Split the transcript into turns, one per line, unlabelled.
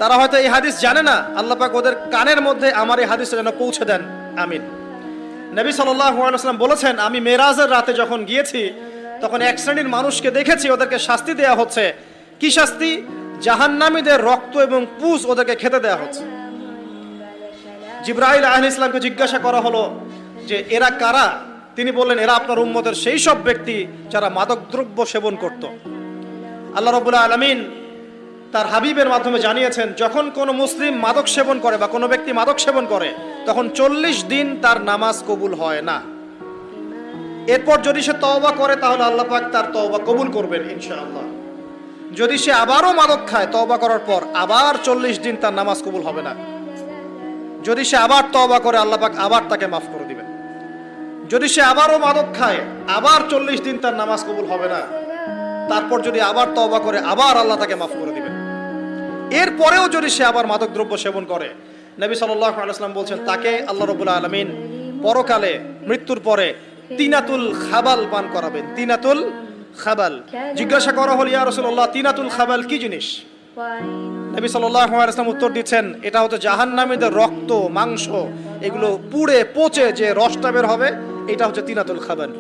তারা হয়তো এই হাদিস জানে না, আল্লাহ পাক ওদের কানের মধ্যে আমার এই হাদিসটা যেন পৌঁছে দেন, আমিন। নবী সাল্লাল্লাহু আলাইহি ওয়াসাল্লাম বলেছেন, আমি মেরাজের রাতে যখন গিয়েছি তখন এক শ্রেণীর মানুষকে দেখেছি, ওদেরকে শাস্তি দেয়া হচ্ছে। কি শাস্তি? জাহান্নামীদের রক্ত এবং পুজ ওদেরকে খেতে দেয়া হচ্ছে। জিবরাইল আলাইহিস সালামকে জিজ্ঞাসা করা হলো যে এরা কারা? তিনি বললেন, এরা আপনার উম্মতের সেই সব ব্যক্তি যারা মাদকদ্রব্য সেবন করত। আল্লাহ রাব্বুল আলামিন তার হাবিবের মাধ্যমে জানিয়েছেন, যখন কোনো মুসলিম মাদক সেবন করে বা কোনো ব্যক্তি মাদক সেবন করে তখন 40 দিন তার নামাজ কবুল হয় না। এরপর যদি সে তওবা করে তাহলে আল্লাহ পাক তার তওবা কবুল করবেন ইনশাআল্লাহ। যদি সে আবারও মাদক খায় তওবা করার পর, আবার 40 দিন তার নামাজ কবুল হবে না। যদি সে আবার তওবা করে আল্লাহ পাক আবার তাকে মাফ করে দিবেন। যদি সে আবারও মাদক খায় আবার 40 দিন তার নামাজ কবুল হবে না। তারপর যদি আবার তওবা করে আবার আল্লাহ তাকে মাফ করে দিবেন। এরপরেও যদি সে আবার মাদক দ্রব্য সেবন করে, নবী সাল্লাল্লাহু আলাইহি ওয়াসাল্লাম বলছেন তাকে আল্লাহ রাব্বুল আলামিন পরকালে মৃত্যুর পরে তিনাতুল খাবাল পান করাবেন। তিনাতুল খাবাল। জিজ্ঞাসা করা হল, ইয়া রাসূলুল্লাহ, তিনাতুল খাবাল কি জিনিস? নবী সাল্লাল্লাহু আলাইহি ওয়াসাল্লাম উত্তর দিচ্ছেন, এটা হচ্ছে জাহান্নামীদের রক্ত, মাংস, এগুলো পুড়ে পচে যে রসটা বের হবে, এটা হচ্ছে তিনাতুল খাবাল।